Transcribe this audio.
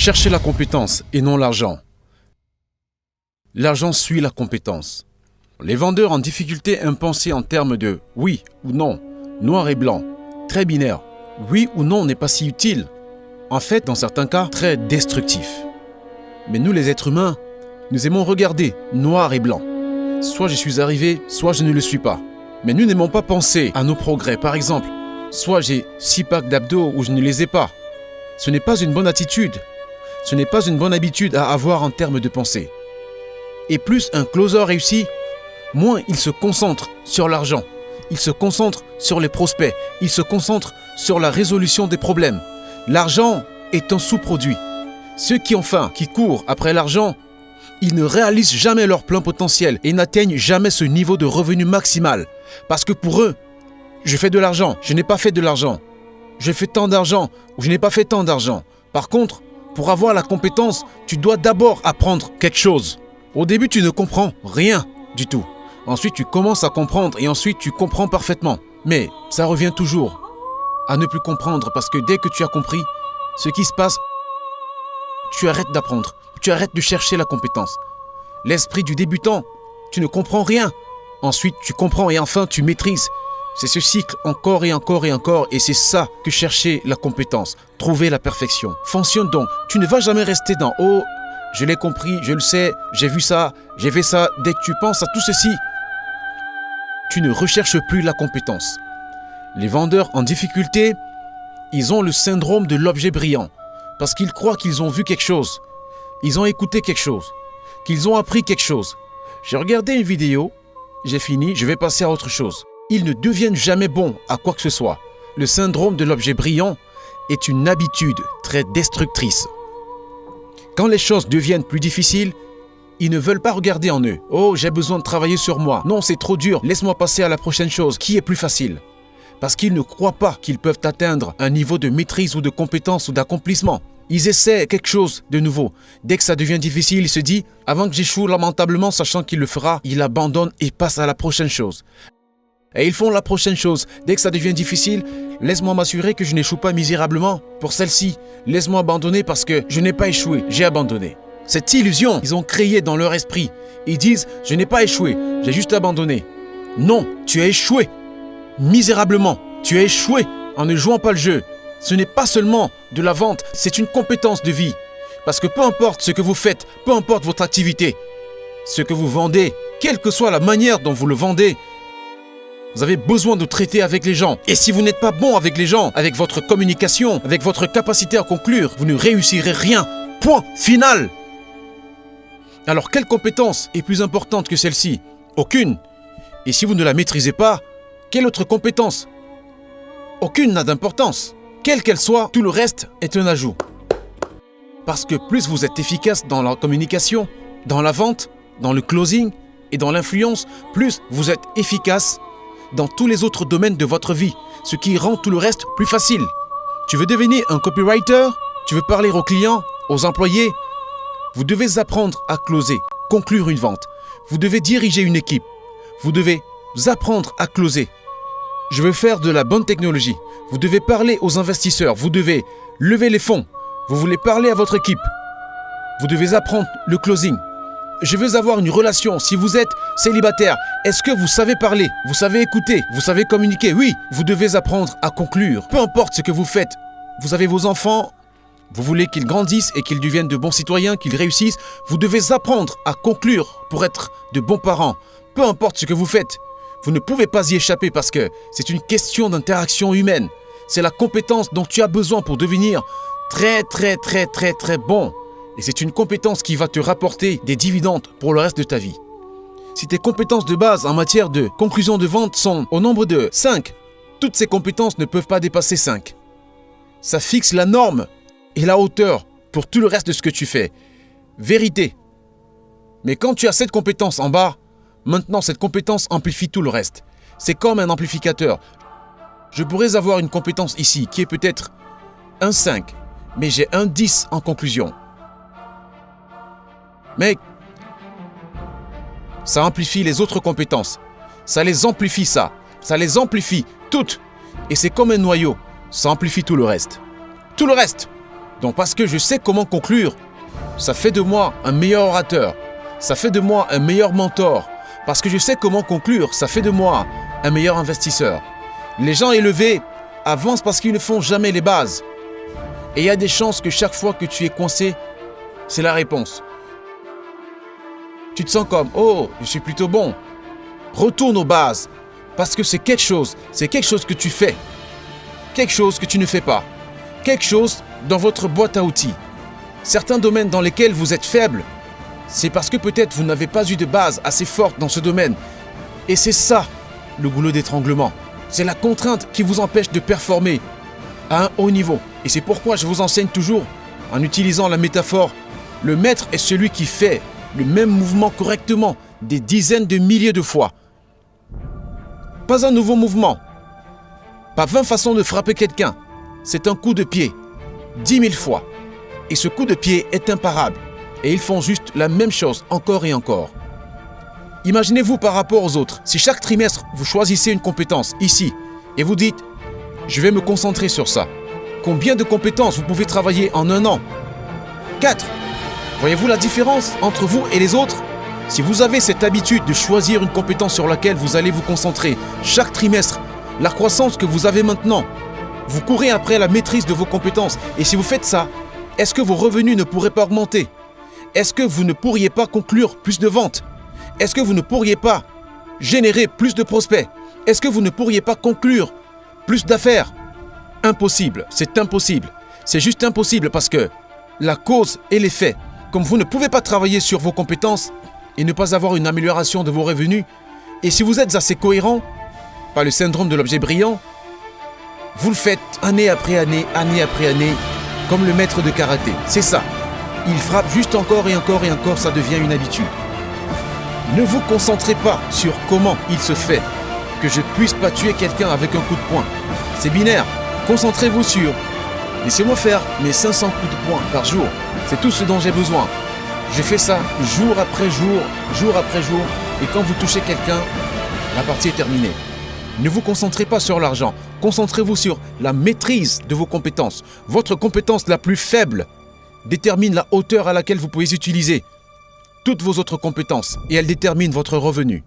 Cherchez la compétence et non l'argent. L'argent suit la compétence. Les vendeurs en difficulté aiment penser en termes de oui ou non, noir et blanc, très binaire. Oui ou non n'est pas si utile. En fait, dans certains cas, très destructif. Mais nous les êtres humains, nous aimons regarder noir et blanc. Soit je suis arrivé, soit je ne le suis pas. Mais nous n'aimons pas penser à nos progrès. Par exemple, soit j'ai 6 packs d'abdos ou je ne les ai pas. Ce n'est pas une bonne attitude. Ce n'est pas une bonne habitude à avoir en termes de pensée. Et plus un closer réussit, moins il se concentre sur l'argent. Il se concentre sur les prospects. Il se concentre sur la résolution des problèmes. L'argent est un sous-produit. Ceux qui ont faim, qui courent après l'argent, ils ne réalisent jamais leur plein potentiel et n'atteignent jamais ce niveau de revenu maximal. Parce que pour eux, je fais de l'argent, je n'ai pas fait de l'argent. Je fais tant d'argent ou je n'ai pas fait tant d'argent. Par contre, pour avoir la compétence, tu dois d'abord apprendre quelque chose. Au début, tu ne comprends rien du tout. Ensuite, tu commences à comprendre et ensuite, tu comprends parfaitement. Mais ça revient toujours à ne plus comprendre parce que dès que tu as compris ce qui se passe, tu arrêtes d'apprendre. Tu arrêtes de chercher la compétence. L'esprit du débutant, tu ne comprends rien. Ensuite, tu comprends et enfin, tu maîtrises. C'est ce cycle encore et encore et encore et c'est ça que chercher la compétence, trouver la perfection. Fonctionne donc, tu ne vas jamais rester dans « Oh, je l'ai compris, je le sais, j'ai vu ça, j'ai fait ça ». Dès que tu penses à tout ceci, tu ne recherches plus la compétence. Les vendeurs en difficulté, ils ont le syndrome de l'objet brillant parce qu'ils croient qu'ils ont vu quelque chose, ils ont écouté quelque chose, qu'ils ont appris quelque chose. J'ai regardé une vidéo, j'ai fini, je vais passer à autre chose. Ils ne deviennent jamais bons à quoi que ce soit. Le syndrome de l'objet brillant est une habitude très destructrice. Quand les choses deviennent plus difficiles, ils ne veulent pas regarder en eux. « Oh, j'ai besoin de travailler sur moi. Non, c'est trop dur. Laisse-moi passer à la prochaine chose qui est plus facile. » Parce qu'ils ne croient pas qu'ils peuvent atteindre un niveau de maîtrise ou de compétence ou d'accomplissement. Ils essaient quelque chose de nouveau. Dès que ça devient difficile, ils se disent « Avant que j'échoue lamentablement, sachant qu'il le fera, il abandonne et passe à la prochaine chose. » Et ils font la prochaine chose. Dès que ça devient difficile, laisse-moi m'assurer que je n'échoue pas misérablement. Pour celle-ci, laisse-moi abandonner parce que je n'ai pas échoué, j'ai abandonné. Cette illusion, ils ont créé dans leur esprit. Ils disent, je n'ai pas échoué, j'ai juste abandonné. Non, tu as échoué. Misérablement, tu as échoué en ne jouant pas le jeu. Ce n'est pas seulement de la vente, c'est une compétence de vie. Parce que peu importe ce que vous faites, peu importe votre activité, ce que vous vendez, quelle que soit la manière dont vous le vendez, vous avez besoin de traiter avec les gens. Et si vous n'êtes pas bon avec les gens, avec votre communication, avec votre capacité à conclure, vous ne réussirez rien. Point final. Alors, quelle compétence est plus importante que celle-ci? Aucune. Et si vous ne la maîtrisez pas, quelle autre compétence? Aucune n'a d'importance. Quelle qu'elle soit, tout le reste est un ajout. Parce que plus vous êtes efficace dans la communication, dans la vente, dans le closing et dans l'influence, plus vous êtes efficace dans tous les autres domaines de votre vie, ce qui rend tout le reste plus facile. Tu veux devenir un copywriter? Tu veux parler aux clients, aux employés? Vous devez apprendre à closer, conclure une vente. Vous devez diriger une équipe. Vous devez apprendre à closer. Je veux faire de la bonne technologie. Vous devez parler aux investisseurs. Vous devez lever les fonds. Vous voulez parler à votre équipe. Vous devez apprendre le closing. Je veux avoir une relation. Si vous êtes célibataire, est-ce que vous savez parler? Vous savez écouter? Vous savez communiquer? Oui, vous devez apprendre à conclure. Peu importe ce que vous faites. Vous avez vos enfants, vous voulez qu'ils grandissent et qu'ils deviennent de bons citoyens, qu'ils réussissent. Vous devez apprendre à conclure pour être de bons parents. Peu importe ce que vous faites, vous ne pouvez pas y échapper parce que c'est une question d'interaction humaine. C'est la compétence dont tu as besoin pour devenir très bon. Et c'est une compétence qui va te rapporter des dividendes pour le reste de ta vie. Si tes compétences de base en matière de conclusion de vente sont au nombre de 5, toutes ces compétences ne peuvent pas dépasser 5. Ça fixe la norme et la hauteur pour tout le reste de ce que tu fais. Vérité. Mais quand tu as cette compétence en bas, maintenant cette compétence amplifie tout le reste. C'est comme un amplificateur. Je pourrais avoir une compétence ici qui est peut-être un 5, mais j'ai un 10 en conclusion. Mais ça amplifie les autres compétences. Ça les amplifie ça. Ça les amplifie toutes. Et c'est comme un noyau. Ça amplifie tout le reste. Tout le reste. Donc parce que je sais comment conclure, ça fait de moi un meilleur orateur. Ça fait de moi un meilleur mentor. Parce que je sais comment conclure, ça fait de moi un meilleur investisseur. Les gens élevés avancent parce qu'ils ne font jamais les bases. Et il y a des chances que chaque fois que tu es coincé, c'est la réponse. Tu te sens comme, oh, je suis plutôt bon. Retourne aux bases. Parce que c'est quelque chose que tu fais. Quelque chose que tu ne fais pas. Quelque chose dans votre boîte à outils. Certains domaines dans lesquels vous êtes faible, c'est parce que peut-être vous n'avez pas eu de base assez forte dans ce domaine. Et c'est ça, le goulot d'étranglement. C'est la contrainte qui vous empêche de performer à un haut niveau. Et c'est pourquoi je vous enseigne toujours, en utilisant la métaphore, le maître est celui qui fait le même mouvement correctement des dizaines de milliers de fois. Pas un nouveau mouvement. Pas 20 façons de frapper quelqu'un. C'est un coup de pied. 10 000 fois. Et ce coup de pied est imparable. Et ils font juste la même chose encore et encore. Imaginez-vous par rapport aux autres. Si chaque trimestre, vous choisissez une compétence ici et vous dites « Je vais me concentrer sur ça ». Combien de compétences vous pouvez travailler en un an? 4. Voyez-vous la différence entre vous et les autres? Si vous avez cette habitude de choisir une compétence sur laquelle vous allez vous concentrer chaque trimestre, la croissance que vous avez maintenant, vous courez après la maîtrise de vos compétences. Et si vous faites ça, est-ce que vos revenus ne pourraient pas augmenter? Est-ce que vous ne pourriez pas conclure plus de ventes? Est-ce que vous ne pourriez pas générer plus de prospects? Est-ce que vous ne pourriez pas conclure plus d'affaires? Impossible, c'est impossible. C'est juste impossible parce que la cause et l'effet, comme vous ne pouvez pas travailler sur vos compétences et ne pas avoir une amélioration de vos revenus, et si vous êtes assez cohérent, pas le syndrome de l'objet brillant, vous le faites année après année, comme le maître de karaté. C'est ça. Il frappe juste encore et encore et encore, ça devient une habitude. Ne vous concentrez pas sur comment il se fait que je puisse pas tuer quelqu'un avec un coup de poing. C'est binaire. Concentrez-vous sur « Laissez-moi faire mes 500 coups de poing par jour. C'est tout ce dont j'ai besoin. Je fais ça jour après jour, jour après jour. Et quand vous touchez quelqu'un, la partie est terminée. » Ne vous concentrez pas sur l'argent. Concentrez-vous sur la maîtrise de vos compétences. Votre compétence la plus faible détermine la hauteur à laquelle vous pouvez utiliser toutes vos autres compétences et elle détermine votre revenu.